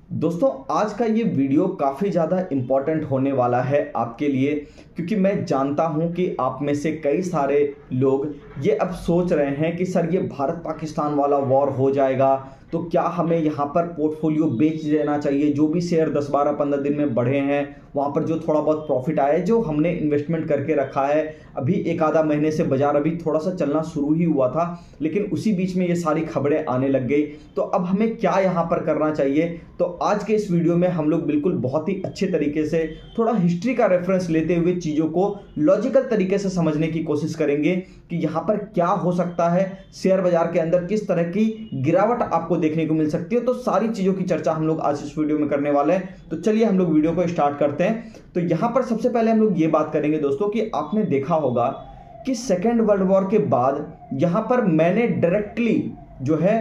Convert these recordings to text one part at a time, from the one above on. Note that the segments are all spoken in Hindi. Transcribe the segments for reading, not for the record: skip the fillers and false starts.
दोस्तों आज का ये वीडियो काफ़ी ज़्यादा इम्पॉर्टेंट होने वाला है आपके लिए, क्योंकि मैं जानता हूँ कि आप में से कई सारे लोग ये अब सोच रहे हैं कि सर ये भारत पाकिस्तान वाला वॉर हो जाएगा तो क्या हमें यहाँ पर पोर्टफोलियो बेच देना चाहिए। जो भी शेयर 10, 12, 15 दिन में बढ़े हैं वहाँ पर जो थोड़ा बहुत प्रॉफिट आया है, जो हमने इन्वेस्टमेंट करके रखा है, अभी एक आधा महीने से बाजार अभी थोड़ा सा चलना शुरू ही हुआ था, लेकिन उसी बीच में ये सारी खबरें आने लग गई। तो अब हमें क्या यहाँ पर करना चाहिए। तो आज के इस वीडियो में हम लोग बिल्कुल बहुत ही अच्छे तरीके से थोड़ा हिस्ट्री का रेफरेंस लेते हुए चीज़ों को लॉजिकल तरीके से समझने की कोशिश करेंगे कि यहाँ पर क्या हो सकता है, शेयर बाजार के अंदर किस तरह की गिरावट आपको देखने को मिल सकती है। तो सारी चीज़ों की चर्चा हम लोग आज इस वीडियो में करने वाले हैं। तो चलिए हम लोग वीडियो को स्टार्ट करते हैं। तो यहाँ पर सबसे पहले हम लोग ये बात करेंगे दोस्तों कि आपने देखा होगा कि सेकेंड वर्ल्ड वॉर के बाद यहाँ पर मैंने डायरेक्टली जो है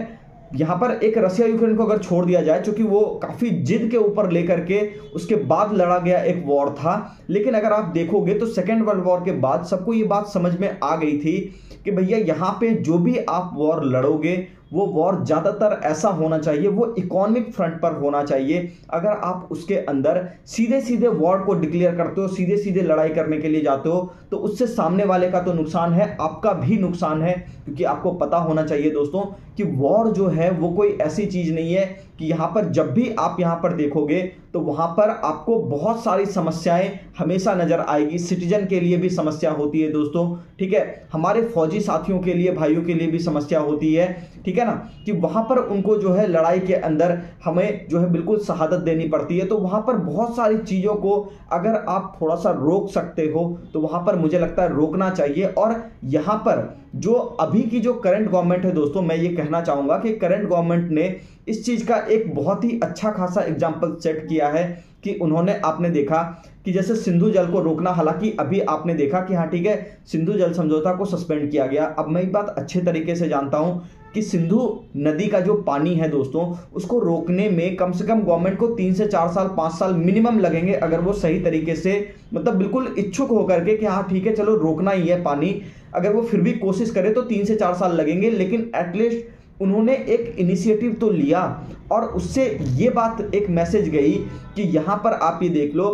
यहाँ पर एक रशिया यूक्रेन को अगर छोड़ दिया जाए, क्योंकि वो काफ़ी जिद के ऊपर लेकर के उसके बाद लड़ा गया एक वॉर था, लेकिन अगर आप देखोगे तो सेकेंड वर्ल्ड वॉर के बाद सबको ये बात समझ में आ गई थी कि भैया यहाँ पे जो भी आप वॉर लड़ोगे वो वॉर ज़्यादातर ऐसा होना चाहिए, वो इकोनॉमिक फ्रंट पर होना चाहिए। अगर आप उसके अंदर सीधे सीधे वॉर को डिक्लेयर करते हो, सीधे सीधे लड़ाई करने के लिए जाते हो, तो उससे सामने वाले का तो नुकसान है, आपका भी नुकसान है। क्योंकि आपको पता होना चाहिए दोस्तों कि वॉर जो है वो कोई ऐसी चीज़ नहीं है कि यहाँ पर जब भी आप यहाँ पर देखोगे तो वहाँ पर आपको बहुत सारी समस्याएं हमेशा नजर आएगी। सिटीजन के लिए भी समस्या होती है दोस्तों, ठीक है, हमारे फौजी साथियों के लिए, भाइयों के लिए भी समस्या होती है, ठीक है ना, कि वहाँ पर उनको जो है लड़ाई के अंदर हमें जो है बिल्कुल शहादत देनी पड़ती है। तो वहाँ पर बहुत सारी चीज़ों को अगर आप थोड़ा सा रोक सकते हो तो वहाँ पर मुझे लगता है रोकना चाहिए। और यहाँ पर जो अभी की जो करंट गवर्नमेंट है दोस्तों, मैं ये कहना चाहूँगा कि करंट गवर्नमेंट ने इस चीज़ का एक बहुत ही अच्छा खासा एग्जाम्पल सेट किया है कि उन्होंने, आपने देखा कि जैसे सिंधु जल को रोकना, हालांकि अभी आपने देखा कि हाँ ठीक है सिंधु जल समझौता को सस्पेंड किया गया। अब मैं एक बात अच्छे तरीके से जानता हूँ कि सिंधु नदी का जो पानी है दोस्तों उसको रोकने में कम से कम गवर्नमेंट को 3 से 4 साल 5 साल मिनिमम लगेंगे, अगर वो सही तरीके से मतलब बिल्कुल इच्छुक होकर के कि हाँ ठीक है चलो रोकना ही है पानी, अगर वो फिर भी कोशिश करे तो 3 से 4 साल लगेंगे। लेकिन एटलीस्ट उन्होंने एक इनिशिएटिव तो लिया और उससे ये बात एक मैसेज गई कि यहाँ पर आप ये देख लो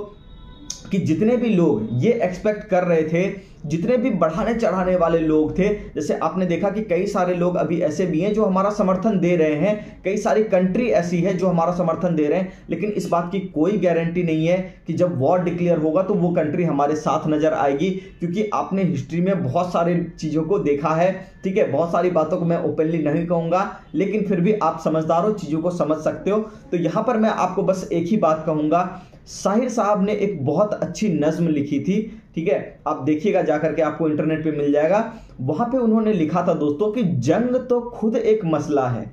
कि जितने भी लोग ये एक्सपेक्ट कर रहे थे, जितने भी बढ़ाने चढ़ाने वाले लोग थे, जैसे आपने देखा कि कई सारे लोग अभी ऐसे भी हैं जो हमारा समर्थन दे रहे हैं, कई सारी कंट्री ऐसी है जो हमारा समर्थन दे रहे हैं, लेकिन इस बात की कोई गारंटी नहीं है कि जब वॉर डिक्लेयर होगा तो वो कंट्री हमारे साथ नजर आएगी। क्योंकि आपने हिस्ट्री में बहुत सारी चीज़ों को देखा है, ठीक है, बहुत सारी बातों को मैं ओपनली नहीं कहूँगा, लेकिन फिर भी आप समझदार हो, चीज़ों को समझ सकते हो। तो यहाँ पर मैं आपको बस एक ही बात कहूँगा, साहिर साहब ने एक बहुत अच्छी नज्म लिखी थी, ठीक है, आप देखिएगा जाकर के, आपको इंटरनेट पे मिल जाएगा। वहां पे उन्होंने लिखा था दोस्तों कि जंग तो खुद एक मसला है,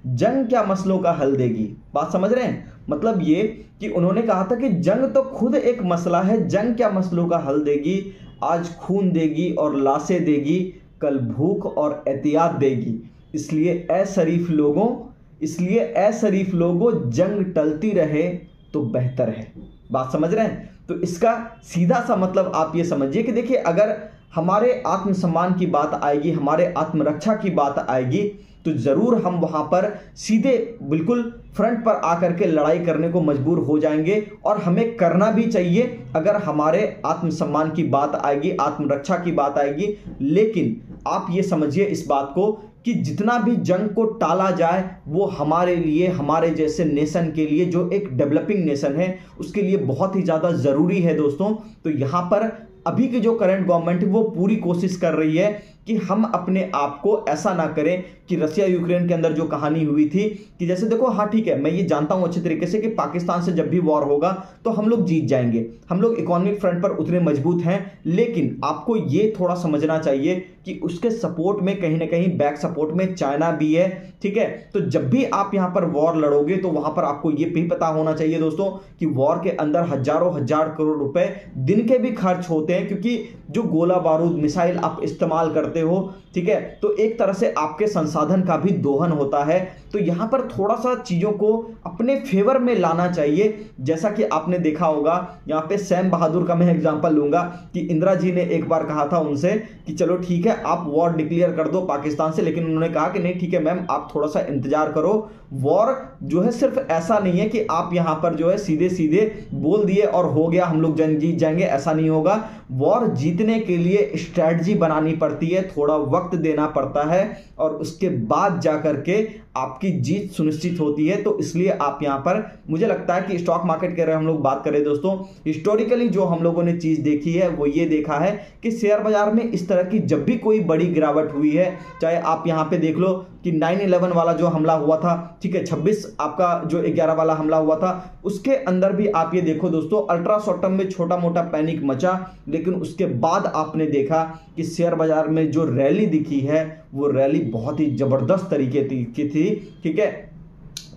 जंग क्या मसलों का हल देगी। बात समझ रहे हैं, मतलब ये कि उन्होंने कहा था कि जंग तो खुद एक मसला है, जंग क्या मसलों का हल देगी, आज खून देगी और लाशें देगी, कल भूख और एहतियात देगी। इसलिए ए शरीफ लोगों जंग टलती रहे तो बेहतर है। बात समझ रहे हैं। तो इसका सीधा सा मतलब आप ये समझिए कि देखिए अगर हमारे आत्मसम्मान की बात आएगी, हमारे आत्मरक्षा की बात आएगी, तो जरूर हम वहां पर सीधे बिल्कुल फ्रंट पर आकर के लड़ाई करने को मजबूर हो जाएंगे, और हमें करना भी चाहिए अगर हमारे आत्मसम्मान की बात आएगी, आत्मरक्षा की बात आएगी। लेकिन आप ये समझिए इस बात को कि जितना भी जंग को टाला जाए वो हमारे लिए, हमारे जैसे नेशन के लिए, जो एक डेवलपिंग नेशन है, उसके लिए बहुत ही ज़्यादा ज़रूरी है दोस्तों। तो यहाँ पर अभी की जो करंट गवर्नमेंट है वो पूरी कोशिश कर रही है कि हम अपने आप को ऐसा ना करें कि रशिया यूक्रेन के अंदर जो कहानी हुई थी कि जैसे देखो, हाँ ठीक है, मैं ये जानता हूं अच्छे तरीके से कि पाकिस्तान से जब भी वॉर होगा तो हम लोग जीत जाएंगे, हम लोग इकोनॉमिक फ्रंट पर उतने मजबूत हैं, लेकिन आपको ये थोड़ा समझना चाहिए कि उसके सपोर्ट में कहीं ना कहीं बैक सपोर्ट में चाइना भी है, ठीक है। तो जब भी आप यहाँ पर वॉर लड़ोगे तो वहां पर आपको ये भी पता होना चाहिए दोस्तों कि वॉर के अंदर हजारों हजार करोड़ रुपए दिन के भी खर्च होते हैं, क्योंकि जो गोला बारूद मिसाइल आप इस्तेमाल करते करते हो, ठीक है, तो एक तरह से आपके संसाधन का भी दोहन होता है। तो यहाँ पर थोड़ा सा चीज़ों को अपने फेवर में लाना चाहिए। जैसा कि आपने देखा होगा, यहाँ पे सैम बहादुर का मैं एग्जांपल लूंगा कि इंदिरा जी ने एक बार कहा था उनसे कि चलो ठीक है आप वॉर डिक्लेयर कर दो पाकिस्तान से, लेकिन उन्होंने कहा कि नहीं ठीक है मैम आप थोड़ा सा इंतजार करो। वॉर जो है सिर्फ ऐसा नहीं है कि आप यहाँ पर जो है सीधे सीधे बोल दिए और हो गया हम लोग जंग जीत जाएंगे, ऐसा नहीं होगा। वॉर जीतने के लिए स्ट्रैटेजी बनानी पड़ती है, थोड़ा वक्त देना पड़ता है और उसके बाद जाकर के आपकी जीत सुनिश्चित होती है। तो इसलिए आप यहाँ पर मुझे लगता है कि स्टॉक मार्केट के अगर हम लोग बात करें दोस्तों, हिस्टोरिकली जो हम लोगों ने चीज देखी है वो ये देखा है कि शेयर बाजार में इस तरह की जब भी कोई बड़ी गिरावट हुई है, चाहे आप यहाँ पे देख लो कि 9/11 वाला जो हमला हुआ था, ठीक है, 26 आपका जो 11 वाला हमला हुआ था, उसके अंदर भी आप ये देखो दोस्तों अल्ट्रा शॉर्ट टर्म में छोटा मोटा पैनिक मचा, लेकिन उसके बाद आपने देखा कि शेयर बाजार में जो रैली दिखी है वो रैली बहुत ही जबरदस्त तरीके की थी, ठीक है।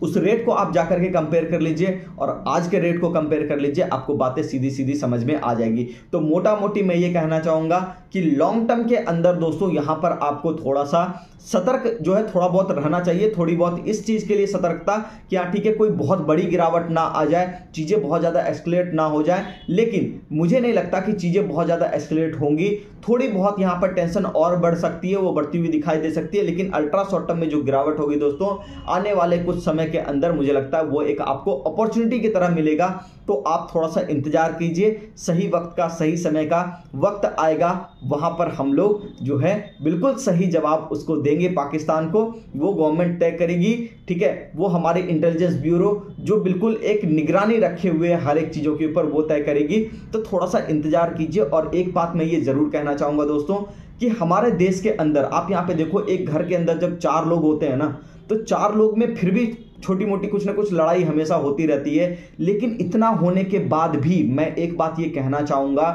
उस रेट को आप जाकर के कंपेयर कर लीजिए और आज के रेट को कंपेयर कर लीजिए, आपको बातें सीधी सीधी समझ में आ जाएगी। तो मोटा मोटी मैं ये कहना चाहूंगा कि लॉन्ग टर्म के अंदर दोस्तों यहां पर आपको थोड़ा सा सतर्क जो है थोड़ा बहुत रहना चाहिए, थोड़ी बहुत इस चीज के लिए सतर्कता कि हाँ ठीक है कोई बहुत बड़ी गिरावट ना आ जाए, चीजें बहुत ज्यादा एस्केलेट ना हो जाए। लेकिन मुझे नहीं लगता कि चीजें बहुत ज्यादा एस्केलेट होंगी, थोड़ी बहुत यहां पर टेंशन और बढ़ सकती है, वो बढ़ती हुई दिखाई दे सकती है। लेकिन अल्ट्रा शॉर्ट टर्म में जो गिरावट होगी दोस्तों आने वाले कुछ समय के अंदर मुझे लगता है वो एक आपको अपॉर्चुनिटी की तरह मिलेगा। तो आप थोड़ा सा इंतजार कीजिए, सही वक्त का सही समय का वक्त आएगा, वहां पर हम लोग जो है बिल्कुल सही जवाब उसको देंगे पाकिस्तान को, वो गवर्नमेंट तय करेगी, ठीक है, वो हमारे इंटेलिजेंस ब्यूरो जो बिल्कुल एक निगरानी रखे हुए है हर एक चीजों के ऊपर वो तय करेगी। तो थोड़ा सा इंतजार कीजिए। और एक बात मैं ये जरूर कहना चाहूंगा दोस्तों कि हमारे देश के अंदर आप यहाँ पे देखो एक घर के अंदर जब 4 लोग होते हैं ना, तो 4 लोग में फिर भी छोटी मोटी कुछ ना कुछ लड़ाई हमेशा होती रहती है। लेकिन इतना होने के बाद भी मैं एक बात ये कहना चाहूंगा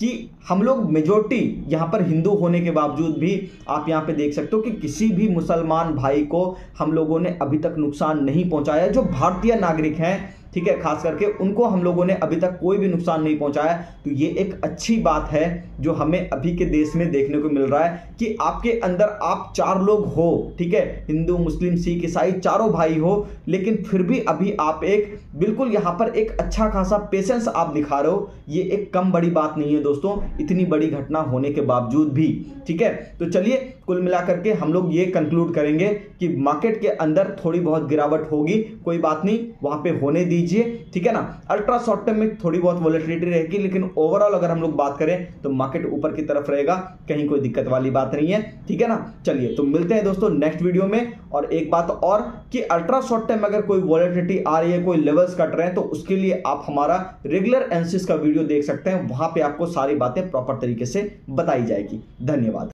कि हम लोग मेजोरिटी यहाँ पर हिंदू होने के बावजूद भी आप यहाँ पे देख सकते हो कि किसी भी मुसलमान भाई को हम लोगों ने अभी तक नुकसान नहीं पहुंचाया। जो भारतीय नागरिक हैं, ठीक है, खास करके उनको हम लोगों ने अभी तक कोई भी नुकसान नहीं पहुंचाया। तो ये एक अच्छी बात है जो हमें अभी के देश में देखने को मिल रहा है कि आपके अंदर आप 4 लोग हो, ठीक है, हिंदू मुस्लिम सिख ईसाई चारों भाई हो, लेकिन फिर भी अभी आप एक बिल्कुल यहाँ पर एक अच्छा खासा पेशेंस आप दिखा रहे हो। ये एक कम बड़ी बात नहीं है दोस्तों, इतनी बड़ी घटना होने के बावजूद भी, ठीक है। तो चलिए कुल मिलाकर के हम लोग ये कंक्लूड करेंगे कि मार्केट के अंदर थोड़ी बहुत गिरावट होगी, कोई बात नहीं, वहां पे होने दीजिए, ठीक है ना। अल्ट्रा शॉर्ट टर्म में थोड़ी बहुत वॉलेटिलिटी रहेगी, लेकिन ओवरऑल अगर हम लोग बात करें तो मार्केट ऊपर की तरफ रहेगा, कहीं कोई दिक्कत वाली बात नहीं है, ठीक है ना। चलिए तो मिलते हैं दोस्तों नेक्स्ट वीडियो में। और एक बात और कि अल्ट्रा शॉर्ट टर्म में अगर कोई वॉलेटिलिटी आ रही है, कोई लेवल्स कट रहे हैं, तो उसके लिए आप हमारा रेगुलर एनालिसिस का वीडियो देख सकते हैं, वहां पे आपको सारी बातें प्रॉपर तरीके से बताई जाएगी। धन्यवाद।